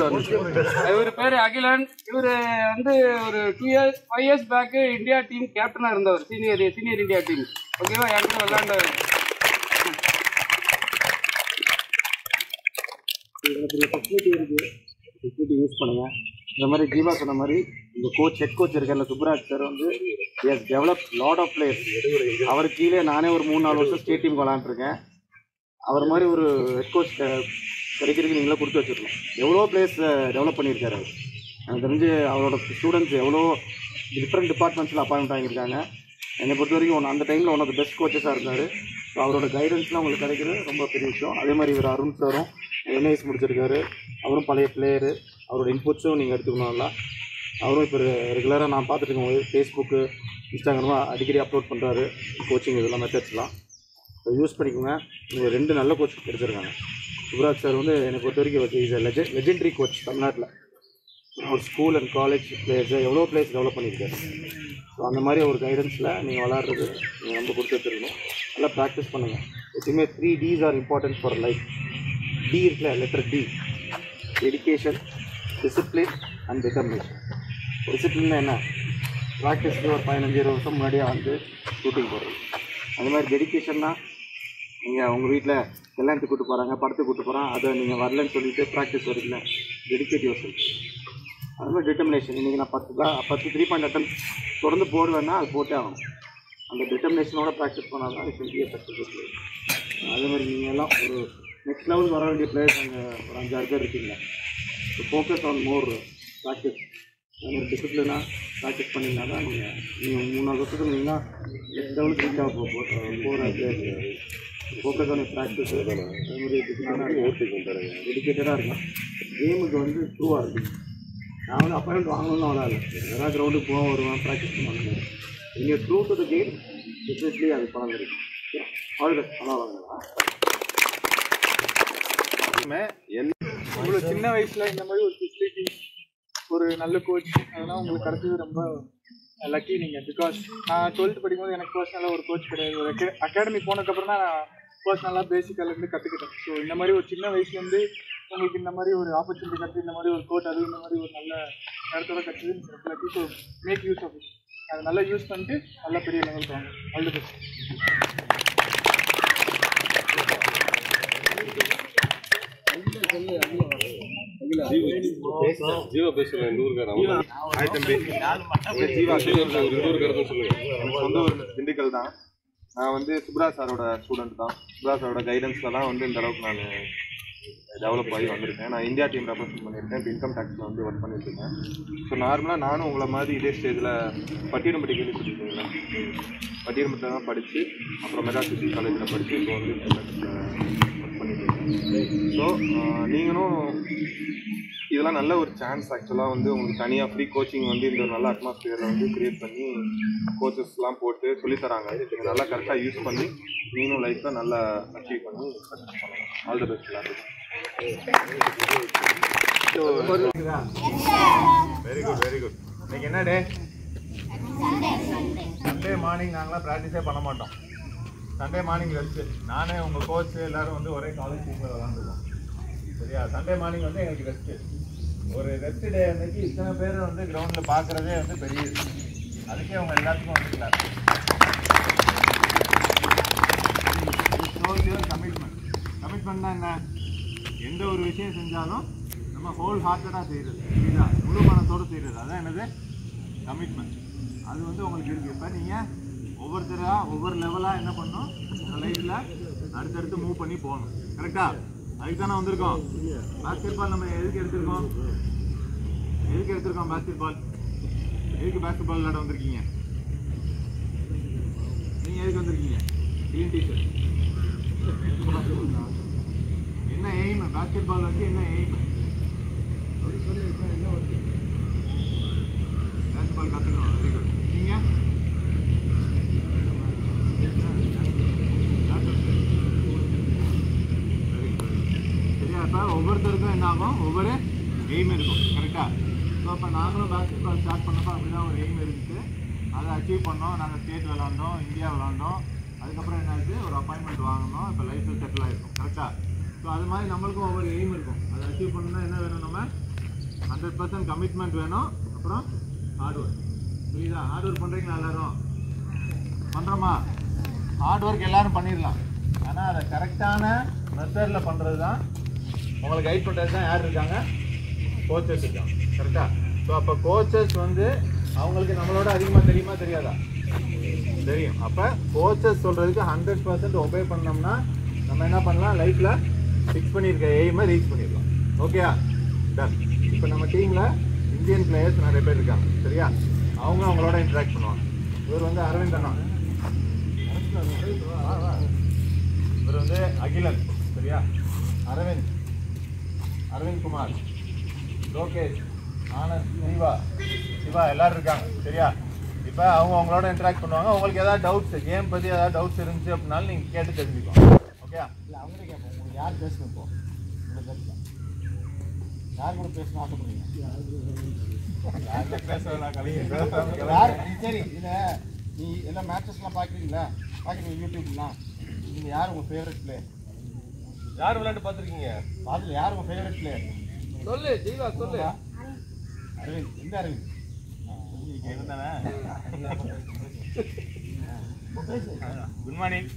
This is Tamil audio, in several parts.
இவர் பேரு அகிலன். இவரு வந்து ஒரு 5 years பேக் இந்தியா டீம் கேப்டனா இருந்தவர். Senior India team. ஓகேவா? என்கிட்ட விளையாண்டவர். ஃபெசிலிட்டி இருக்கு, ஃபெசிலிட்டி யூஸ் பண்ணுங்க. இந்த மாதிரி ஜீவா சொன்ன மாதிரி இந்த ஹெட் கோச் இருக்கார்ல சுப்ராஜ் சார் வந்து டெவலப் லாட் ஆஃப் பிளேயர்ஸ். அவர் கீழே நானே ஒரு 3-4 வருஷம் ஸ்டேட் டீம் விளாண்டுருக்கேன். அவர் மாதிரி ஒரு ஹெட் கோச் கிடைக்கிறதுக்கு நீங்களே கொடுத்து வச்சுருக்கணும். எவ்வளோ பிளேயர்ஸ் டெவலப் பண்ணியிருக்காரு அவர். எனக்கு தெரிஞ்சு அவரோட ஸ்டூடெண்ட்ஸ் எவ்வளோ டிஃப்ரெண்ட் டிபார்ட்மெண்ட்ஸில் அப்பாயின்மெண்ட் ஆகியிருக்காங்க. என்னை பொறுத்த வரைக்கும் அந்த டைமில் ஒன் ஆஃப் த பெஸ்ட் கோச்சஸாக இருந்தார். ஸோ அவரோட கைடன்ஸ்லாம் உங்களுக்கு கிடைக்கிறது ரொம்ப பெரிய விஷயம். அதே மாதிரி இவர் அருண் சாரும் NIS முடிச்சிருக்காரு. அவரும் பழைய பிளேயரு. அவரோட இன்புட்ஸும் நீங்கள் எடுத்துக்கணும்ல. அவரும் இப்போ ரெகுலராக நான் பார்த்துட்டு ஃபேஸ்புக்கு இன்ஸ்டாகிராமாக அடிக்கடி அப்லோட் பண்ணுறாரு கோச்சிங் இதெல்லாம் மெத்தட்ஸ்லாம். ஸோ யூஸ் பண்ணிக்கோங்க. நீங்கள் 2 நல்ல கோச் கிடைச்சிருக்காங்க. சுப்ராஜ் சார் வந்து என்னை பொறுத்த வரைக்கும் இஸ் லெஜெண்டரி கோச் தமிழ்நாட்டில். ஒரு ஸ்கூல் அண்ட் காலேஜ் பிளேயர்ஸை எவ்வளோ பிளேயர்ஸ் டெவலப் பண்ணியிருக்காரு. ஸோ அந்த மாதிரி ஒரு கைடன்ஸில் நீங்கள் விளாட்றது நீங்கள் ரொம்ப கொடுத்து வச்சுருக்கணும். நல்லா ப்ராக்டிஸ் பண்ணுங்கள். எப்பயுமே 3 Ds are important for life. D இருக்குல்ல, letter D, dedication, discipline and determination. டிசிப்ளின்னா என்ன? ப்ராக்டிஸ்க்கு ஒரு 15-20 வருஷம் முன்னாடியே வந்து ஷூட்டிங் போடுறது. அது மாதிரி டெடிக்கேஷன்னா நீங்கள் உங்கள் வீட்டில் கல்யாணத்துக்கு கூப்பிட்டு போகிறாங்க, படத்துக்கு கூப்பிட்டு போகிறாங்க, அதை நீங்கள் வரலன்னு சொல்லிவிட்டு ப்ராக்டிஸ் வரீங்கள, டெடிக்கேட் யுவர் செல்ஃப். அது மாதிரி டிட்டர்மினேஷன். இன்றைக்கி நான் 10 3 பாயிண்ட் அட்டம் தொடர்ந்து போடுவேன்னா அது போட்டே ஆகணும். அந்த டிட்டர்மினேஷனோட ப்ராக்டிஸ் பண்ணால் தான் it will be a successful player. அதே மாதிரி நீங்கள் எல்லாம் ஒரு நெக்ஸ்ட் லெவலுக்கு வர வேண்டிய பிளேயர்ஸ் அங்கே ஒரு 5-6 பேர் இருக்கீங்க. So focus on more practice. அது மாதிரி டிசிப்ளினாக ப்ராக்டிஸ் பண்ணிங்கன்னா தான் நீங்கள் 3-4 வருஷத்துக்கு நீங்கள் நெக்ஸ்ட் லெவலுக்கு ரீச் ஆக போகிற பிளேயர். Focus on practice. அதே மாதிரி டிசிப்ளினாக டெடிக்கேட்டடாக இருக்கும். கேமுக்கு வந்து ட்ரூவாக இருக்குது. நான் வந்து அப்பாயின்மெண்ட் வாங்கணும்னு அவ்வளோ இல்லை. எதாவது கிரவுண்டுக்கு போக வருவேன், ப்ராக்டிஸ் பண்ணுவாங்க. நீங்கள் true to the game especially அது பணம் இருக்குது. ஆல்ரெடி பணம் வாங்கலாம். உங்களுக்கு சின்ன வயசில் இந்த மாதிரி ஒரு ஃபெசிலிட்டி, ஒரு நல்ல கோச் அதெல்லாம் உங்களுக்கு கிடைச்சது ரொம்ப லக்கி நீங்கள். பிகாஸ் நான் 12th படிக்கும்போது எனக்கு பர்சனலாக ஒரு கோச் கிடையாது. ஒரு அகாடமி போனதுக்கப்புறம் தான் நான் பர்சனலாக பேசிக்காலேருந்து கற்றுக்கிட்டேன். ஸோ இந்த மாதிரி ஒரு சின்ன வயசுலேருந்து உங்களுக்கு இந்த மாதிரி ஒரு ஆப்பர்ச்சுனிட்டி கிடச்சி, இந்த மாதிரி ஒரு கோச் அது இந்த மாதிரி ஒரு நல்ல இடத்தோட கிடச்சிது ரொம்ப lucky. So make use of it. அதை நல்லா யூஸ் பண்ணிட்டு நல்லா பெரிய லெவலுக்கு வாங்க. All the best. ஜீவா பேசுறேன். இந்த ஊருக்காரன் சொந்த ஊர் திண்டுக்கல் தான். நான் வந்து சுப்ராஜ் சாரோட ஸ்டூடெண்ட் தான். சுப்ராஜ் சாரோட கைடன்ஸில் தான் வந்து இந்த அளவுக்கு நான் டெவலப் ஆகி வந்திருக்கேன். நான் இந்தியா டீம் ரெப்ரசென்ட் பண்ணியிருக்கேன். இப்போ இன்கம் டேக்ஸில் வந்து ஒர்க் பண்ணிட்டுருக்கேன். ஸோ நார்மலாக நானும் உங்களை மாதிரி இதே ஸ்டேஜில் பட்டியலம்பட்டி கேள்விப்பட்டிருக்கீங்களா? பட்டியலம்பட்டியில் தான் படித்து அப்புறம் மெட்ராஸ் சிட்டி காலேஜில் படித்து இப்போ வந்து ஒர்க் பண்ணிட்டுருக்கேன். ஸோ நீங்களும் இதெல்லாம் நல்ல ஒரு சான்ஸ். ஆக்சுவலாக வந்து உங்களுக்கு தனியாக ஃப்ரீ கோச்சிங் வந்து இந்த ஒரு நல்ல அட்மாஸ்பியரில் வந்து க்ரியேட் பண்ணி கோச்சஸ்லாம் போட்டு சொல்லித்தராங்க. நீங்கள் நல்லா கரெக்டாக யூஸ் பண்ணி நீங்களும் லைஃப்பில் நல்லா அச்சீவ் பண்ணி சக்ஸஸ் பண்ணலாம். ஆல் தி பெஸ்ட் எல்லாருக்கும். Very good very good. இன்னைக்கு என்ன டே? சண்டே மார்னிங் நாங்களாம் ப்ராக்டிஸே பண்ண மாட்டோம். Sunday morning rest. நானே உங்கள் கோச் எல்லோரும் வந்து ஒரே காலேஜ் டீமில் விளாண்டுருக்கோம். சரியா? சண்டே மார்னிங் வந்து எங்களுக்கு ரெஸ்ட்டு. ஒரு ரெஸ்ட் டே அன்னைக்கு இத்தனை பேர் வந்து கிரவுண்டில் பார்க்குறதே வந்து பெரிய விஷயம். அதுக்கே அவங்க எல்லாத்துக்கும் வந்துக்கலாம். கமிட்மெண்ட்னா என்ன? எந்த ஒரு விஷயம் செஞ்சாலும் நம்ம ஹோல் ஹார்ட்டடாக செய்கிறது, இதுதான் முழு மனத்தோடு செய்கிறது. அதான் என்னது கமிட்மெண்ட். அது வந்து உங்களுக்கு இருக்குது. இப்போ நீங்கள் ஒவ்வொருத்தராக ஒவ்வொரு லெவலாக என்ன பண்ணணும், உங்கள் லைஃப்பில் அடுத்தடுத்து மூவ் பண்ணி போகணும். கரெக்டாக? அதுக்கு தானே வந்திருக்கோம். பாஸ்கெட் பால் நம்ம எதுக்கு எடுத்திருக்கோம்? பாஸ்கெட் பால் எதுக்கு பாஸ்கெட் பால் விளையாட வந்திருக்கீங்க? நீங்கள் எதுக்கு வந்திருக்கீங்க? Clean T shirt. என்ன எய்ம்? பாஸ்கெட் பால் வச்சு என்ன எய்ம்? பாஸ்கெட் பால் கற்றுக்கணும். Very good. நீங்கள் சரியா? இப்போ ஒவ்வொருத்தருக்கும் என்ன ஆகும்? ஒவ்வொரு எய்ம் இருக்கும். கரெக்டாக? ஸோ இப்போ நாங்களும் பாஸ்கெட் பால் ஸ்டார்ட் பண்ணப்போ அப்படி தான் ஒரு எய்ம் இருந்துச்சு. அதை அச்சீவ் பண்ணோம். நாங்கள் ஸ்டேட் விளாண்டோம், இந்தியா விளாண்டோம். அதுக்கப்புறம் என்னாச்சு? ஒரு அப்பாயின்மெண்ட் வாங்கணும். இப்போ லைஃப்பில் செட்டில் ஆகிருக்கும். கரெக்டாக? ஸோ அது மாதிரி நம்மளுக்கும் ஒவ்வொரு எய்ம் இருக்கும். அதை அச்சீவ் பண்ணணும்னா என்ன வேணும்? நம்ம 100% கமிட்மெண்ட் வேணும், அப்புறம் ஹார்ட் ஒர்க். புரியுதா? ஹார்ட் ஒர்க் பண்ணுறீங்களா எல்லாரும்? பண்ணுறோமா? ஹார்ட் ஒர்க் எல்லாரும் பண்ணிடலாம், ஆனால் அதை கரெக்டான மெத்தடில் பண்ணுறது தான் உங்களை கைட் பண்ணுறது தான் யார் இருக்காங்க? கோச்சஸ் இருக்காங்க. கரெக்டாக? ஸோ அப்போ கோச்சஸ் வந்து அவங்களுக்கு நம்மளோட அதிகமாக தெரியுமா தெரியாதா? தெரியும். அப்போ கோச்சஸ் சொல்கிறதுக்கு 100% ஒபே பண்ணோம்னா நம்ம என்ன பண்ணலாம்? லைஃப்பில் ஃபிக்ஸ் பண்ணியிருக்க எய்மை ரீச் பண்ணிடலாம். ஓகேயா? டன். இப்போ நம்ம டீமில் இந்தியன் பிளேயர்ஸ் நிறைய பேர் இருக்காங்க. சரியா? அவங்க அவங்களோட இன்ட்ராக்ட் பண்ணுவாங்க. இவர் வந்து அரவிந்த் அண்ணா, இவர் வந்து அகிலன். சரியா? அரவிந்த் குமார், லோகேஷ், ஆனந்த், சிவா எல்லாரும் இருக்காங்க. சரியா? இப்போ அவங்க அவங்களோட இன்ட்ராக்ட் பண்ணுவாங்க. உங்களுக்கு ஏதாவது டவுட்ஸ், கேம் பற்றி ஏதாவது டவுட்ஸ் இருந்துச்சு அப்படின்னாலும் நீங்கள் கேட்டு தெரிஞ்சுக்கோங்க. ஓகே? இல்லை அவங்களே கேட்போம். உங்களுக்கு யார் பேசணும்? இப்போ யார் கூட பேசணும் ஆசைப்படுறீங்க? யாருமே பேசலாம் கலைஞர் யார்? சரி, இதில் நீ எல்லா மேட்சஸ்லாம் பார்க்குறீங்களா? பார்க்குறீங்க யூடியூப்லாம்? நீங்கள் யார் உங்கள் ஃபேவரட் பிளேயர்? யார் விளையாண்டு பார்த்துருக்கீங்க? பார்த்துல யார் உங்கள் ஃபேவரட் பிளேயர்? சொல்லு ஜீவா, சொல்லு. அரவிந்த். எந்த அரவிந்த்? Good morning.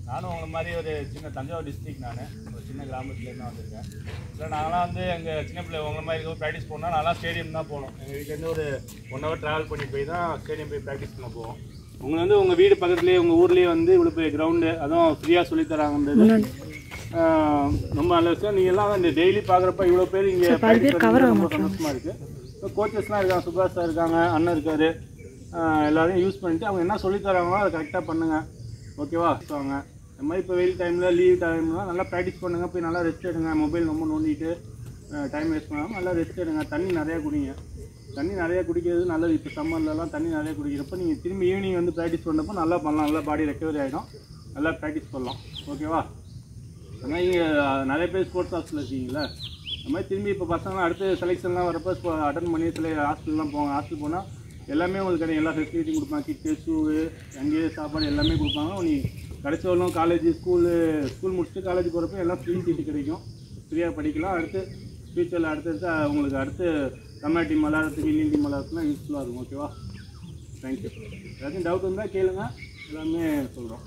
நானும் உங்களை மாதிரி ஒரு சின்ன தஞ்சாவூர் டிஸ்ட்ரிக்ட், நான் ஒரு சின்ன கிராமத்துலேருந்து வந்திருக்கேன். இல்லை நாங்களாம் வந்து எங்கள் சின்ன பிள்ளை உங்களை மாதிரி ப்ராக்டிஸ் போனால் நான்லாம் ஸ்டேடியம் தான் போகணும். எங்கள் வீட்டிலேருந்து ஒரு 1 hour ட்ராவல் பண்ணி போய் தான் ஸ்டேடியம் போய் ப்ராக்டிஸ் பண்ண போவோம். உங்களை வந்து உங்கள் வீடு பக்கத்துலேயே உங்கள் ஊர்லேயே வந்து இவ்வளோ பெரிய கிரவுண்டு, அதுவும் ஃப்ரீயாக சொல்லித்தராங்கன்றது ரொம்ப நல்ல விஷயம். நீங்கள் எல்லாம் இந்த டெய்லி பார்க்குறப்ப இவ்வளோ பேர் இங்கே ரொம்ப சந்தோஷமாக இருக்குது. கோச்சஸ்லாம் இருக்காங்க, சுபாஷ் சார் இருக்காங்க, அண்ணன் இருக்கார். எல்லாரையும் யூஸ் பண்ணிவிட்டு அவங்க என்ன சொல்லித்தராங்களோ அதை கரெக்டாக பண்ணுங்கள். ஓகேவா? வாங்க இந்த மாதிரி இப்போ வெயில் டைமில் லீவ் டைம்லாம் நல்லா ப்ராக்டிஸ் பண்ணுங்கள். போய் நல்லா ரெஸ்ட் எடுங்க. மொபைல் ரொம்ப நோண்டிட்டு டைம் வேஸ்ட் பண்ணாமல் நல்லா ரெஸ்ட் எடுங்க. தண்ணி நிறையா குடிங்க. தண்ணி நிறையா குடிக்கிறது நல்லது. இப்போ சம்மர்லலாம் தண்ணி நிறையா குடிக்கிறப்ப நீங்கள் திரும்பி ஈவினிங் வந்து ப்ராக்டிஸ் பண்ணுறப்போ நல்லா பண்ணலாம். நல்லா பாடி ரெக்கவரி ஆகிடும். நல்லா ப்ராக்டிஸ் பண்ணலாம். ஓகேவா? அது மாதிரி நீங்கள் நிறைய பேர் ஸ்போர்ட்ஸ் ஹாஸ்டலில் இருக்கீங்களா? அது மாதிரி திரும்பி இப்போ பசங்களாம் அடுத்து செலெக்ஷன்லாம் வரப்போ அட்டன் பண்ணி சில ஹாஸ்டல்லாம் போவாங்க. ஹாஸ்டல் போனால் எல்லாமே உங்களுக்கு கிடைக்கும். எல்லா ஃபெசிலிட்டியும் கொடுப்பாங்க. கிட்டு, ஷூவு, அங்கேயே சாப்பாடு எல்லாமே கொடுப்பாங்க. நீ கடைசி வரலும் காலேஜ் ஸ்கூல் முடிச்சுட்டு காலேஜ் போகிறப்ப எல்லாம் ஃப்ரீ சீட்டு கிடைக்கும். ஃப்ரீயாக படிக்கலாம். அடுத்து ஃபியூச்சரில் அடுத்தடுத்து உங்களுக்கு அடுத்து தமிழ் டீம் விளாட்றதுக்கு, இந்தியன் டீம் விளாட்றதுக்குலாம் யூஸ்ஃபுல்லாக இருக்கும். ஓகேவா? தேங்க்யூ. ஏதாச்சும் டவுட் இருந்தால் கேளுங்க, எல்லாமே சொல்கிறோம்.